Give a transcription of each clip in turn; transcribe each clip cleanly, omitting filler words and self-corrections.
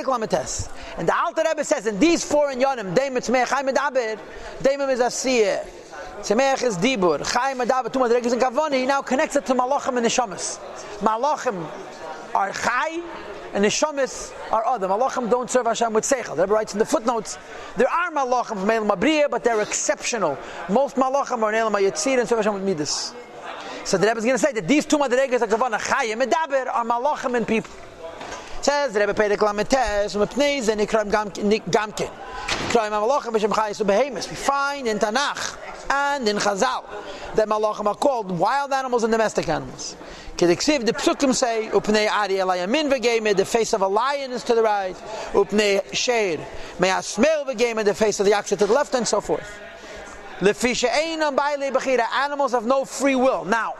Lamites. And the Alter Rebbe says, in these 4 in Yonim, Deim Tzmeach, Chaim Medaber, Deimim is Asiyah, Tzmeach is Dibur, Chaim Medaber, Tumad Regis and Kavoni. He now connects it to Malachim and Neshamas. Malachim are Chai, and Neshamas are other. Malachim don't serve Hashem with Seichel. The Rebbe writes in the footnotes, there are Malachim from Elam Abriya, but they're exceptional. Most Malachim are in Elam Yitzir and serve Hashem with Midas. So the Rebbe is going to say that these 2 madregas of Kavana Chayim Medaber are Malachim and people. It says the Rebbe Perek Lametes Mepnei Ze Nikraim Gamkin Nikraim Malachim B'Shem Chayis U'Behemis. We find in Tanakh and in Chazal that Malachim are called wild animals and domestic animals. Kediksiv the Psukim say Upnei Ari Elayamin V'Geimeh, the face of a lion is to the right. Upnei Sheir Me'asmel V'Geimeh, the face of the ox to the left, and so forth. Animals have no free will. Now,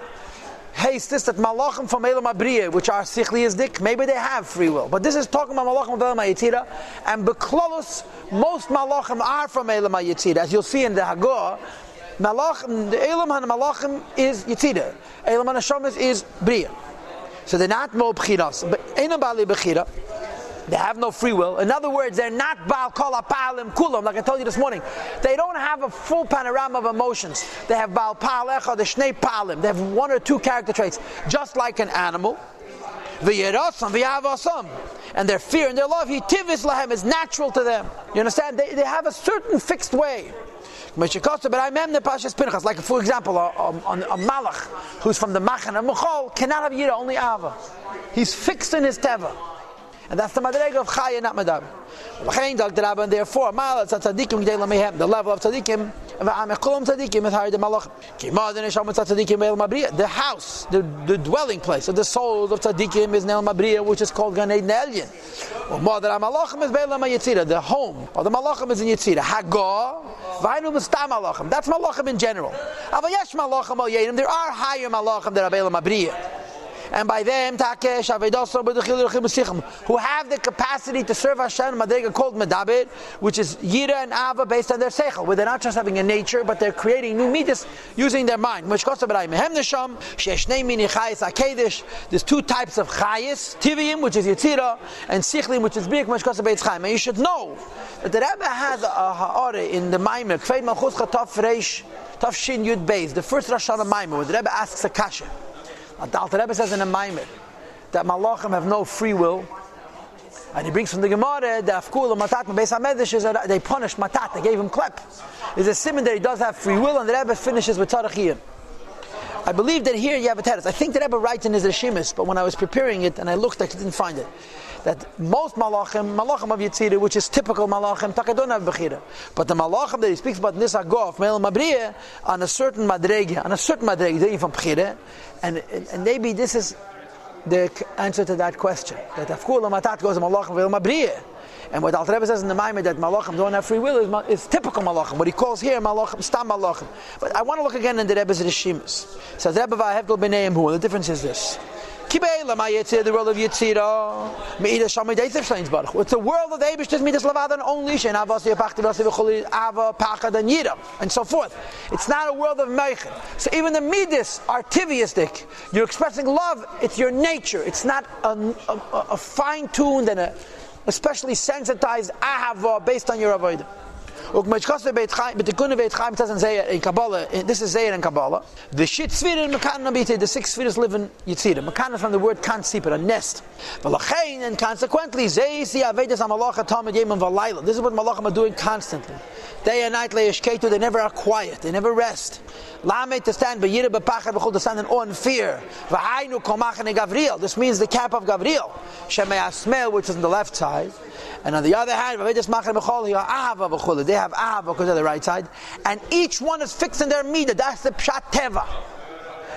hey, is this that Malachim from Elam Abriya, which are Sichli is Dik, maybe they have free will. But this is talking about Malachim from Elam Yitzira, and Beklolos, most Malachim are from Elam Yitzira. As you'll see in the Hagor, Malachim, the Elam HaMalachim is Yitzira. Elam HaNeshamas is Briya. So they're not Mo B'chiras. But Einam Bali B'chira. They have no free will. In other words, they're not Baal Kol HaPalim Kulam, like I told you this morning. They don't have a full panorama of emotions. They have Baal Pal Echad, the Shnei Palim. They have 1 or 2 character traits, just like an animal. V'yirasam v'yavasam. And their fear and their love, Hitivis Lahem, is natural to them. You understand? They have a certain fixed way. But I mem the Pashas Pinchas, like for example, a Malach who's from the Machan of Mechol cannot have Yira, only Ava. He's fixed in his Teva. And that's the madrega of Chaya, not Madab. And therefore, the level of tzaddikim, is higher than malachim. The house, the dwelling place of the souls of tzaddikim is Ne'el Mabriya, which is called Gan Eden Elyon. The home of the malachim is in Yitzira. Hagah, that's malachim in general. There are higher malachim that are Be'elam Mabriya. And by them, who have the capacity to serve Hashem, madrega called Medaber, which is Yira and Ava based on their Seichel, where they're not just having a nature, but they're creating new midas using their mind. There's 2 types of Chayis, Tiviyim, which is Yitzira, and Sichlim, which is Brik, and you should know that the Rebbe has a ha'ara in the Maimer, Kfeid Malchus Chataf Reish, Taf Shin Yud Beis, the first Rosh Hashanah Maimer, where the Rebbe asks a kasha. The Alter Rebbe says in a Maimer that Malachim have no free will, and he brings from the Gemara the Afkul and Matat Beis HaMedrash is that they punished Matat, they gave him klep. There's a simon that he does have free will, and the Rebbe finishes with Tzarech. I believe that here you have a teretz. I think the Rebbe writes in his Rishimis, but when I was preparing it and I looked, I didn't find it. That most malachim of Yitzira, which is typical malachim, don't have bechira. But the malachim that he speaks about, Nisa Gof, Me'el Mabriya, on a certain madrege, they're even bechira, and maybe this is the answer to that question. That Afkul Matat goes to malachim Me'el Mabriya. And what Alter Rebbe says in the Maimer that malachim don't have free will is typical malachim. What he calls here malachim, stam malachim. But I want to look again in the Rebbe's Rishimis. Says Rebbe v'ahevdol b'neiim hu. The difference is this. The world of Yitzira. It's the world of the Eibishter's Midas Lavadan only, and so forth. It's not a world of Meichen. So even the Midas are tiviistic. You're expressing love, it's your nature. It's not a fine-tuned and a especially sensitized ahava based on your avodah. But the Gunna Veit Chaim says in Kabbalah, this is Zeir in Kabbalah, the shit sphere in Mekan Nabite, the 6 spheres live in Yitzira. Mekan is from the word kan sipir, a nest. And consequently, this is what Malachim are doing constantly. Day and night, they never are quiet, they never rest. To stand, to stand in awe and fear. This means the cap of Gavriel, which is on the left side. And on the other hand, they have ahava because of the right side, and each one is fixed in their midah. That's the pshat teva.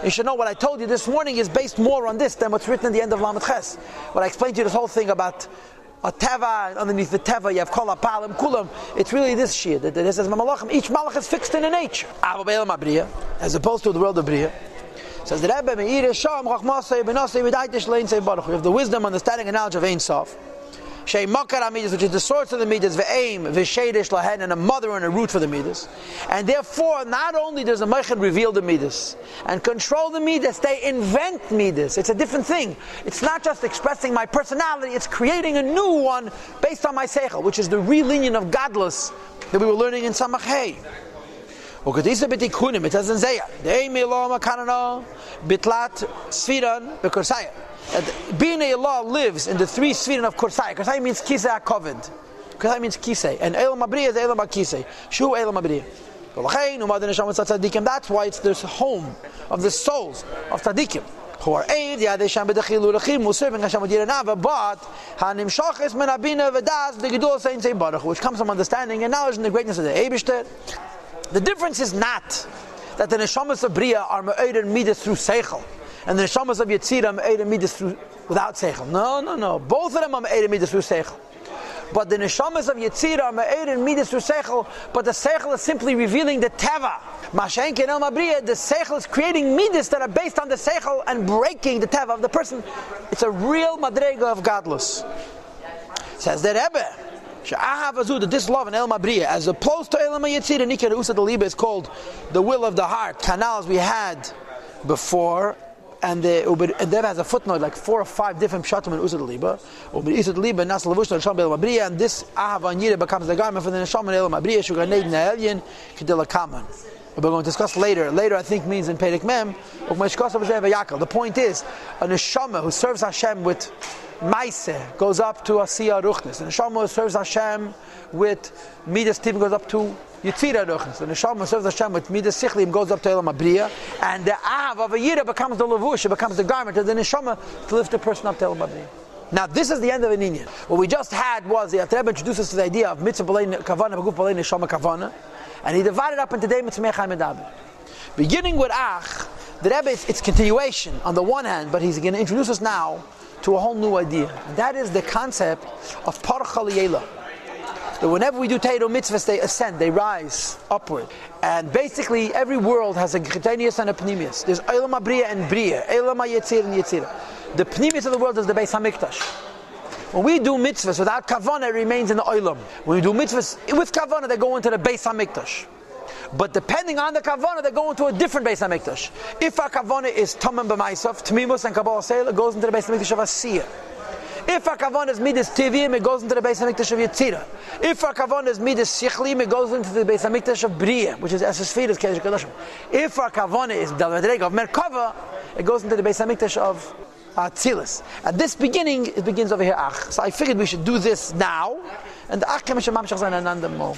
You should know what I told you this morning is based more on this than what's written at the end of Lamed Ches. What I explained to you this whole thing about a teva, and underneath the teva you have kol hapalim kulam. It's really this shir that this is malachim. Each malach is fixed in a nature, as opposed to the world of bria. Says the Rebbe, we have the wisdom, understanding, and knowledge of Ein Sof. Shei Makar HaMidas, which is the source of the Midas, Ve'aim, V'shedish Lahen, and a mother and a root for the Midas. And therefore, not only does the Meichad reveal the Midas and control the Midas, they invent Midas. It's a different thing. It's not just expressing my personality, it's creating a new one based on my Seichel, which is the real union of godless that we were learning in Samach Hey. It says in Zayah, Bitlat Sfiran B'Kursaya. Being a law lives in the three Sfiran of Kursaya. Kursaya means Kisei HaKovid. Kursaya means Kisei. And Elam Abriya is Elam HaKisei. Shu Elam Abriya. That's why it's the home of the souls of Tzadikim, who are Eid, Yadesham B'Dechilu Lechim, who serving Hashem with Yiranava, but Hanim Shoches Men Abina V'Daz B'Gidul Sein Sei Baruch, which comes from understanding and knowledge and the greatness of the Eibishter. The difference is not that the neshamas of Bria are me'eid midas through seichel, and the neshamas of Yetzirah are me'eid midas through without seichel. No. Both of them are me'eid midas through seichel. But the neshamas of Yetzirah are me'eid midas through seichel, but the seichel is simply revealing the teva. Mashenke and El Mabriya, the seichel is creating midas that are based on the seichel and breaking the teva of the person. It's a real madrega of godless. Says the Rebbe, that this love in El Mabriya, as opposed to El Yetzirah, Nikar Usa the Liba, is called the will of the heart, canals we had before, and that has a footnote like 4 or 5 different pshatim in Usa the Liba. Usa the Liba, Nas Lavush, and El Mabriya, and this Ahav on Yira becomes the garment for the Neshama in El Mabriya, Shuganeid Na'elyin, Kedila Kaman. We're going to discuss later. Later, I think, means in Perek Mem. The point is, a neshama who serves Hashem with Maise goes up to Asiyah Ruchnis. A neshama who serves Hashem with Midas Tiv goes up to Yetzirah Ruchnis. A neshama who serves Hashem with Midas Sichlim goes up to Elam Abriya. And the Av of a Yira becomes the Levush, it becomes the garment of the neshama to lift the person up to Elam Abriya. Now, this is the end of an inyan. What we just had was the Rebbe introduced us to the idea of Mitzvah B'lein Kavana, Beguf B'lein Neshama Kavana. And he divided up into day mitzvah Mechai Medaber. Beginning with Ach, the Rebbe, it's continuation on the one hand, but he's going to introduce us now to a whole new idea. And that is the concept of Parcha L'Yela. That whenever we do Teiro mitzvahs, they ascend, they rise upward. And basically, every world has a Chitanius and a Pnimius. There's Eilam HaBriya and Briya, Eilam HaYetzir and Yetzirah. The Pnimius of the world is the Beis HaMikdash. When we do mitzvahs without kavanah, it remains in the oilam. When we do mitzvahs with kavanah, they go into the Beis HaMikdash. But depending on the kavanah, they go into a different Beis HaMikdash. If our kavanah is tamim b'maisav, tmimus and kabbalah seil, it goes into the Beis HaMikdash of Asiyah. If our kavanah is midas tivim, it goes into the Beis HaMikdash of Yetzirah. If our kavanah is midas sichlim, it goes into the Beis HaMikdash of Briya, which is Esesfiras Kedesh Kedoshim. If our kavanah is dal madrega of Merkava, it goes into the Beis HaMikdash of Tzilis. And this begins over here, Ach. So I figured we should do this now, and the Ach Kemeshem Mamshach Zayin Anandam Mo.